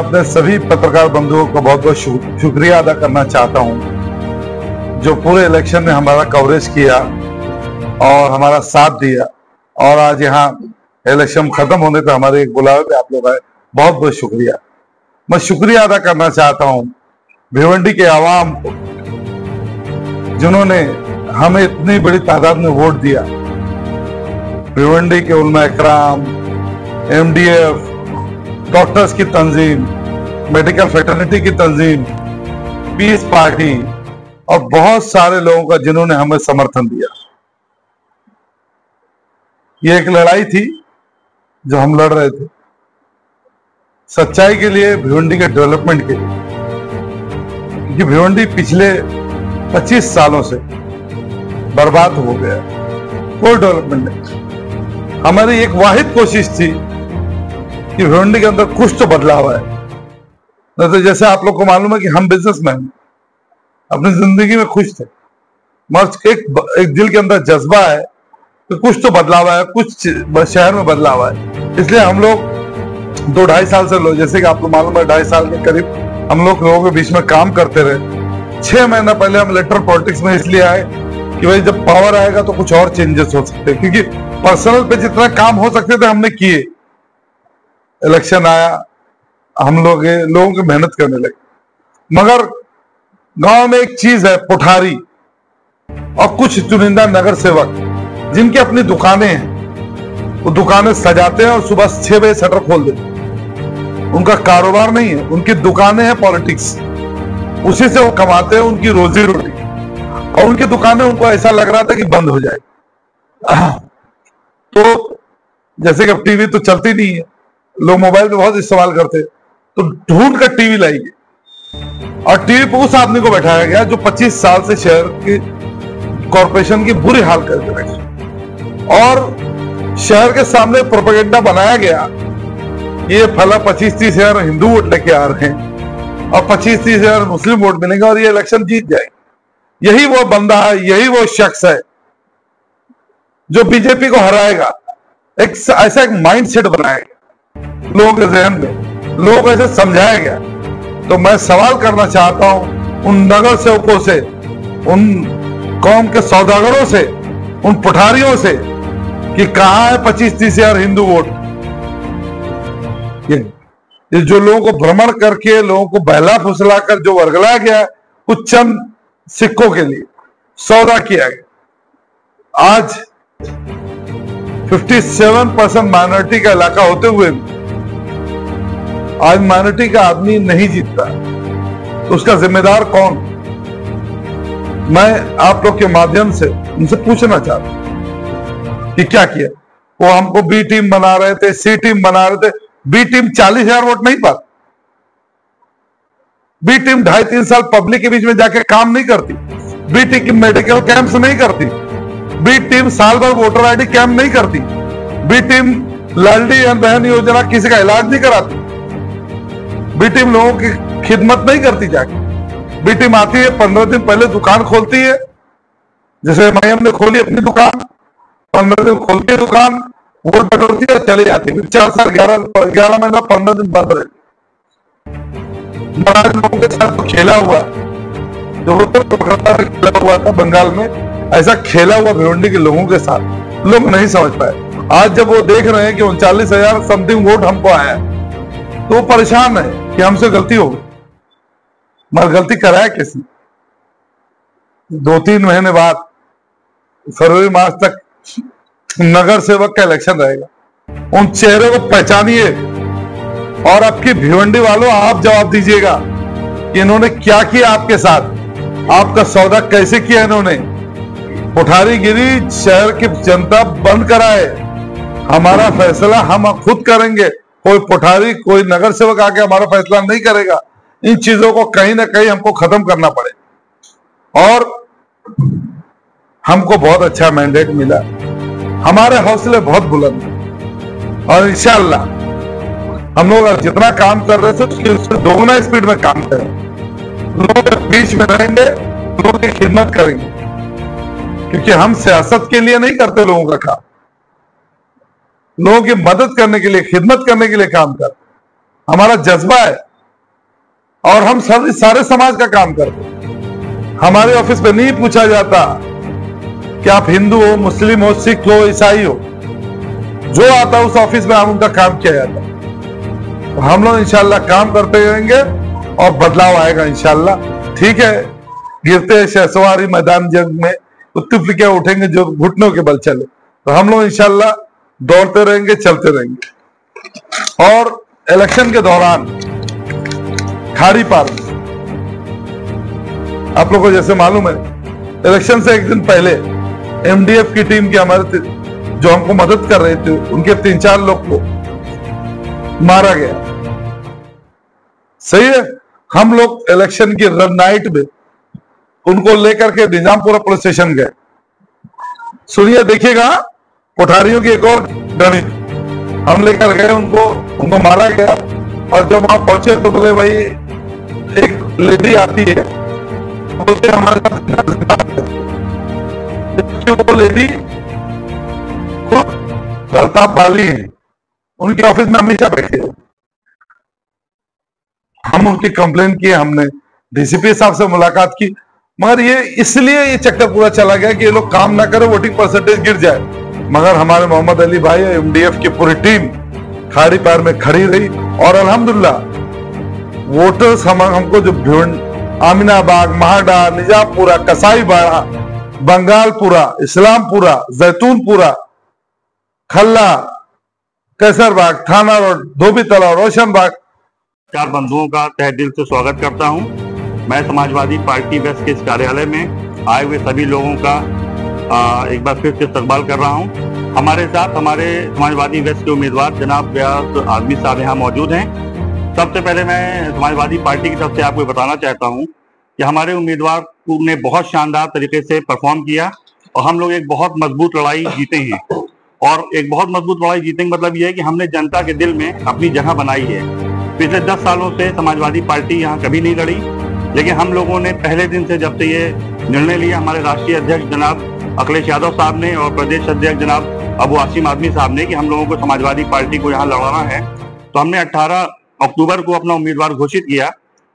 अपने सभी पत्रकार बंधुओं को बहुत बहुत शुक्रिया अदा करना चाहता हूं जो पूरे इलेक्शन में हमारा कवरेज किया और हमारा साथ दिया और आज यहाँ इलेक्शन खत्म होने पर हमारे एक बुलावे पे आप लोग आए। बहुत बहुत शुक्रिया। मैं शुक्रिया अदा करना चाहता हूं भिवंडी के आवाम को जिन्होंने हमें इतनी बड़ी तादाद में वोट दिया। भिवंडी के उलमा इकराम, MDF, डॉक्टर्स की तंजीम, मेडिकल फ्रेटर्निटी की तंजीम, पीस पार्टी और बहुत सारे लोगों का जिन्होंने हमें समर्थन दिया। ये एक लड़ाई थी जो हम लड़ रहे थे सच्चाई के लिए, भिवंडी के डेवलपमेंट के लिए, क्योंकि भिवंडी पिछले 25 सालों से बर्बाद हो गया, कोई डेवलपमेंट नहीं। हमारी एक वाहिद कोशिश थी कि भिवंडी के अंदर कुछ तो बदलाव है। नहीं तो जैसे आप लोग को मालूम है कि हम बिजनेसमैन अपनी जिंदगी में खुश थे, मगर एक दिल के अंदर जज्बा है कि कुछ तो बदलाव है, कुछ शहर में बदलाव है। इसलिए हम लोग 2-2.5 साल से लोग, जैसे कि आपको मालूम है, 2.5 साल के करीब हम लोगों के बीच में काम करते रहे। 6 महीना पहले हम इलेक्टोरल पॉलिटिक्स में इसलिए आए कि भाई जब पावर आएगा तो कुछ और चेंजेस हो सकते हैं, क्योंकि पर्सनल पे जितना काम हो सकते थे हमने किए। इलेक्शन आया, हम लोगों की मेहनत करने लगे। मगर गांव में एक चीज है, पुठारी और कुछ चुनिंदा नगर सेवक जिनकी अपनी दुकानें हैं, वो दुकानें सजाते हैं और सुबह 6 बजे शटर खोल देते हैं। उनका कारोबार नहीं है, उनकी दुकानें हैं, पॉलिटिक्स, उसी से वो कमाते हैं उनकी रोजी रोटी। और उनकी दुकानें उनको ऐसा लग रहा था कि बंद हो जाए। तो जैसे कि अब टीवी तो चलती नहीं है, लोग मोबाइल पे बहुत इस्तेमाल करते, तो ढूंढ कर टीवी लाई गई और टीवी पे उस आदमी को बैठाया गया जो 25 साल से शहर की कॉरपोरेशन की बुरी हाल करके रखे। और शहर के सामने प्रोपेगेंडा बनाया गया, ये फला 25-30 हजार हिंदू वोट लेके आ रहे हैं और 25-30 हजार मुस्लिम वोट मिलेंगे और ये इलेक्शन जीत जाएगी। यही वो बंदा है, यही वो शख्स है जो बीजेपी को हराएगा। एक ऐसा एक माइंड सेट बनाया गया लोगों के जहन में, लोगों को ऐसे समझाया गया। तो मैं सवाल करना चाहता हूं उन नगर सेवकों से, उन कौम के सौदागरों से, उन पुठारियों से कि कहां है 25-30 हजार हिंदू वोट। ये जो लोगों को भ्रमण करके, लोगों को बहला फुसला कर जो वर्गलाया गया कुछ चंद सिक्कों के लिए सौदा किया गया। आज 57% माइनॉरिटी का इलाका होते हुए भी आज माइनॉरिटी का आदमी नहीं जीतता, तो उसका जिम्मेदार कौन? मैं आप लोग के माध्यम से उनसे पूछना चाहता हूं कि क्या किया। वो हमको बी टीम बना रहे थे, सी टीम बना रहे थे। बी टीम 40 हजार वोट नहीं पाती। बी टीम 2.5-3 साल पब्लिक के बीच में जाके काम नहीं करती। बी टीम की मेडिकल कैंप्स नहीं करती। बी टीम साल भर वोटर आईडी कैंप नहीं करती। बी टीम लाडली बहन योजना किसी का इलाज नहीं कराती। बी टीम लोगों की खिदमत नहीं करती जाके। बी टीम आती है, 15 दिन पहले दुकान खोलती है, जैसे MIM ने खोली अपनी दुकान, 15 दिन खोलती है दुकान, वोट बटोरती है, चली जाती है। 4 साल 11 महीना 15 दिन बंद रहती। महाराज लोगों के साथ तो खेला हुआ, जो कोलकाता में खेला हुआ था, बंगाल में, ऐसा खेला हुआ भिवंडी के लोगों के साथ लोग नहीं समझ पाए। आज जब वो देख रहे हैं कि 39 हजार समथिंग वोट हमको आया, तो वो परेशान है कि हमसे गलती हो गई। मगर गलती कराया किसने? 2-3 महीने बाद फरवरी मार्च तक नगर सेवक का इलेक्शन रहेगा। उन चेहरे को पहचानिए और आपकी भिवंडी वालों आप जवाब दीजिएगा कि इन्होंने क्या किया आपके साथ, आपका सौदा कैसे किया इन्होंने। पुठारीगिरी शहर की जनता बंद कराए, हमारा फैसला हम खुद करेंगे। कोई पुठारी, कोई नगर सेवक आके हमारा फैसला नहीं करेगा। इन चीजों को कहीं ना कहीं हमको खत्म करना पड़े। और हमको बहुत अच्छा मैंडेट मिला, हमारे हौसले बहुत बुलंद हैं और इंशाअल्लाह हम लोग जितना काम कर रहे थे उससे दोगुना स्पीड में काम करें। लोगों के बीच में रहेंगे, लोगों की खिदमत करेंगे, क्योंकि हम सियासत के लिए नहीं करते लोगों का काम, लोगों की मदद करने के लिए, खिदमत करने के लिए काम करते। हमारा जज्बा है और हम सारे समाज का काम करते। हमारे ऑफिस में नहीं पूछा जाता कि आप हिंदू हो, मुस्लिम हो, सिख हो, ईसाई हो। जो आता उस ऑफिस में हम उनका काम किया जाता। तो हम लोग इंशाल्लाह काम करते रहेंगे और बदलाव आएगा इंशाल्लाह। ठीक है, गिरते शहसवारी मैदान जंग में उत्तुप क्या उठेंगे जो घुटनों के बल चले। तो हम लोग इंशाल्लाह दौड़ते रहेंगे, चलते रहेंगे। और इलेक्शन के दौरान खाड़ी पार में आप लोगों को जैसे मालूम है, इलेक्शन से एक दिन पहले एमडीएफ की टीम के हमारे जो हमको मदद कर रहे थे, उनके 3-4 लोग को मारा गया। सही है, हम लोग इलेक्शन की नाइट में उनको लेकर के निजामपुरा पुलिस स्टेशन गए। सुनिए, देखिएगा कोठारियों की एक और डमी हम लेकर गए, उनको मारा गया। और जब वहां पहुंचे तो बोले भाई एक लेडी आती है, बोलते हमारे साथ वो लेडी प्रताप वाली है, उनके ऑफिस में हमेशा बैठे। हम उनकी कंप्लेन किए, हमने डीसीपी साहब से मुलाकात की, मगर ये इसलिए ये चक्कर पूरा चला गया कि ये लोग काम ना करें, वोटिंग परसेंटेज गिर जाए। मगर हमारे मोहम्मद अली भाई, एमडीएफ की पूरी टीम खाड़ी पार में खड़ी रही और अल्हम्दुलिल्लाह वोटर्स हमको जो आमिनाबाग, महाडा, निजामपुरा, कसाईबाड़ा, बंगालपुरा, इस्लामपुरा, जैतूनपुरा, खल्ला, कैसरबाग, थाना रोड, धोबी तालाब, रोशनबाग, चार बंधुओं का तहे दिल से स्वागत करता हूं। मैं समाजवादी पार्टी वेस्ट के इस कार्यालय में आए हुए सभी लोगों का एक बार फिर से इस्तकबाल कर रहा हूं। हमारे साथ हमारे समाजवादी वेस्ट के उम्मीदवार जनाब व्यास आदमी साहब यहाँ मौजूद हैं। सबसे पहले मैं समाजवादी पार्टी की तरफ से आपको बताना चाहता हूं कि हमारे उम्मीदवार ने बहुत शानदार तरीके से परफॉर्म किया और हम लोग एक बहुत मजबूत लड़ाई जीते हैं। और एक बहुत मजबूत लड़ाई जीतने का मतलब यह है कि हमने जनता के दिल में अपनी जगह बनाई है। पिछले 10 सालों से समाजवादी पार्टी यहाँ कभी नहीं लड़ी, लेकिन हम लोगों ने पहले दिन से जब से ये निर्णय लिया, हमारे राष्ट्रीय अध्यक्ष जनाब अखिलेश यादव साहब ने और प्रदेश अध्यक्ष जनाब अबू आसिम आदमी साहब ने कि हम लोगों को समाजवादी पार्टी को यहाँ लड़ाना है, तो हमने 18 अक्टूबर को अपना उम्मीदवार घोषित किया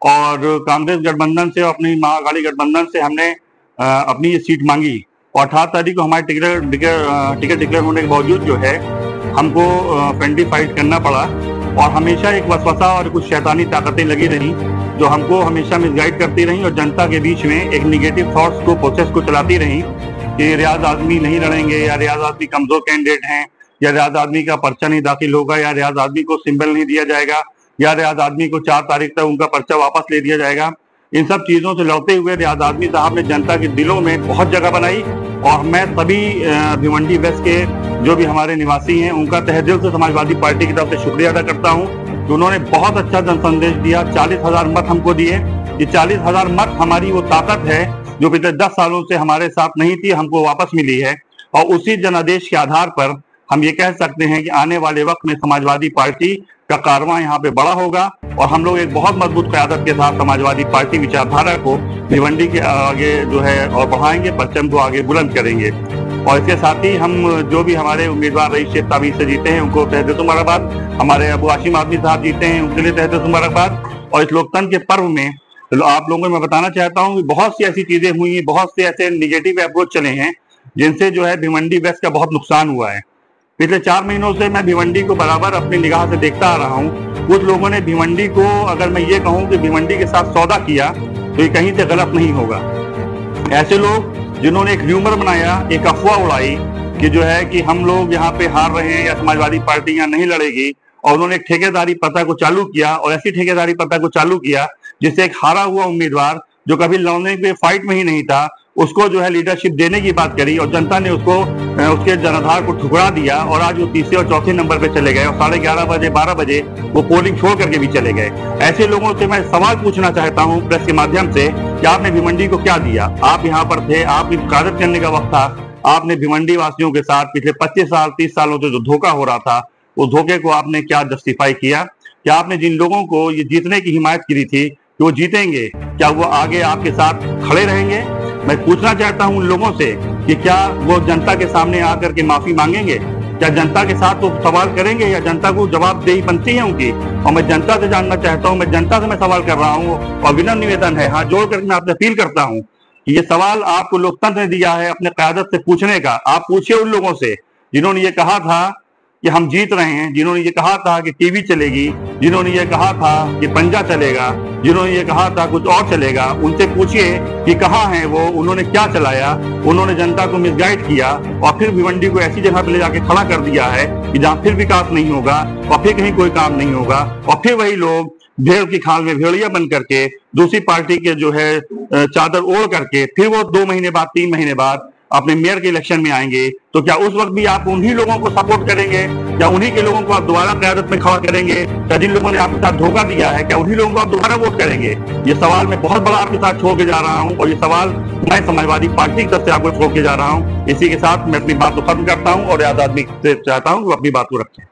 और कांग्रेस गठबंधन से और अपनी महाअकाली गठबंधन से हमने अपनी ये सीट मांगी। और 18 तारीख को हमारे टिकट डिक्लेयर होने के बावजूद जो है हमको फ्रेंडली फाइट करना पड़ा और हमेशा एक वसवसा और कुछ शैतानी ताकतें लगी रही जो हमको हमेशा मिसगाइड करती रही और जनता के बीच में एक निगेटिव थॉट्स को, प्रोसेस को चलाती रही कि रियाज आदमी नहीं लड़ेंगे, या रियाज आदमी कमजोर कैंडिडेट हैं, या रियाज आदमी का पर्चा नहीं दाखिल होगा, या रियाज आदमी को सिंबल नहीं दिया जाएगा, या रियाज आदमी को 4 तारीख तक उनका पर्चा वापस ले दिया जाएगा। इन सब चीजों से लड़ते हुए रियाज आदमी साहब ने जनता के दिलों में बहुत जगह बनाई और मैं सभी भिवंडी वेस्ट के जो भी हमारे निवासी हैं उनका तहे दिल से समाजवादी पार्टी की तरफ से शुक्रिया अदा करता हूं कि उन्होंने बहुत अच्छा जन संदेश दिया। 40,000 मत हमको दिए। ये 40,000 मत हमारी वो ताकत है जो पिछले 10 सालों से हमारे साथ नहीं थी, हमको वापस मिली है। और उसी जनादेश के आधार पर हम ये कह सकते हैं कि आने वाले वक्त में समाजवादी पार्टी का कारवां यहाँ पे बड़ा होगा और हम लोग एक बहुत मजबूत क़यादत के साथ समाजवादी पार्टी विचारधारा को भिवंडी के आगे जो है और बढ़ाएंगे, परचम को आगे बुलंद करेंगे। और इसके साथ ही हम जो भी हमारे उम्मीदवार रईस शेख ताबीर से जीते हैं उनको तहे दिल से मुबारकबाद, हमारे अबू आसिम आदमी साहब जीते हैं उनके लिए तहे दिल से मुबारकबाद। और इस लोकतंत्र के पर्व में आप लोगों को मैं बताना चाहता हूँ कि बहुत सी ऐसी चीजें हुई हैं, बहुत से ऐसे निगेटिव अप्रोच चले हैं जिनसे जो है भिवंडी वेस्ट का बहुत नुकसान हुआ है। पिछले 4 महीनों से मैं भिवंडी को बराबर अपनी निगाह से देखता आ रहा हूँ। कुछ लोगों ने भिवंडी को, अगर मैं ये कहूँ कि भिवंडी के साथ सौदा किया तो ये कहीं से गलत नहीं होगा। ऐसे लोग जिन्होंने एक र्यूमर बनाया, एक अफवाह उड़ाई कि जो है कि हम लोग यहाँ पे हार रहे हैं या समाजवादी पार्टी यहाँ नहीं लड़ेगी, और उन्होंने एक ठेकेदारी प्रथा को चालू किया और ऐसी ठेकेदारी प्रथा को चालू किया जिससे एक हारा हुआ उम्मीदवार जो कभी लड़ने के फाइट में ही नहीं था उसको जो है लीडरशिप देने की बात करी और जनता ने उसको उसके जनाधार को ठुकरा दिया और आज वो तीसरे और चौथे नंबर पे चले गए और 11:30 बजे 12 बजे वो पोलिंग छोड़ करके भी चले गए। ऐसे लोगों से मैं सवाल पूछना चाहता हूं प्रेस के माध्यम से कि आपने भिवंडी को क्या दिया? आप यहाँ पर थे, आपकी कागज करने का वक्त था, आपने भिवंडी वासियों के साथ पिछले 25 साल 30 सालों से जो धोखा हो रहा था उस धोखे को आपने क्या जस्टिफाई किया? क्या आपने जिन लोगों को ये जीतने की हिमायत की थी कि वो जीतेंगे, क्या वो आगे आपके साथ खड़े रहेंगे? मैं पूछना चाहता हूं उन लोगों से कि क्या वो जनता के सामने आकर के माफी मांगेंगे? क्या जनता के साथ तो सवाल करेंगे या जनता को जवाबदेही बनती है उनकी? और मैं जनता से जानना चाहता हूँ, मैं जनता से मैं सवाल कर रहा हूँ और विनम्र निवेदन है, हाथ जोड़कर मैं आपसे अपील करता हूँ कि ये सवाल आपको लोकतंत्र ने दिया है अपने क़यादत से पूछने का। आप पूछिए उन लोगों से जिन्होंने ये कहा था कि हम जीत रहे हैं, जिन्होंने ये कहा था कि टीवी चलेगी, जिन्होंने ये कहा था कि पंजा चलेगा, जिन्होंने ये कहा था कुछ और चलेगा। उनसे पूछिए कि कहाँ हैं वो, उन्होंने क्या चलाया, उन्होंने जनता को मिसगाइड किया और फिर भिवंडी को ऐसी जगह पर ले जाके खड़ा कर दिया है कि जहाँ फिर विकास नहीं होगा और फिर कहीं कोई काम नहीं होगा और फिर वही लोग भेड़ की खाल में भेड़िया बन करके दूसरी पार्टी के जो है चादर ओढ़ करके फिर वो 2 महीने बाद 3 महीने बाद अपने मेयर के इलेक्शन में आएंगे। तो क्या उस वक्त भी आप उन्हीं लोगों को सपोर्ट करेंगे? क्या उन्हीं के लोगों को आप दोबारा क़यादत में खड़ा करेंगे? क्या जिन लोगों ने आपके साथ धोखा दिया है क्या उन्हीं लोगों को आप दोबारा वोट करेंगे? ये सवाल मैं बहुत बड़ा आपके साथ छोड़ के जा रहा हूँ और ये सवाल मैं समाजवादी पार्टी की तरफ से आपको छोड़ के जा रहा हूँ। इसी के साथ मैं अपनी बात को खत्म करता हूँ और आजाद भी से चाहता हूँ कि वो अपनी बात को रखें।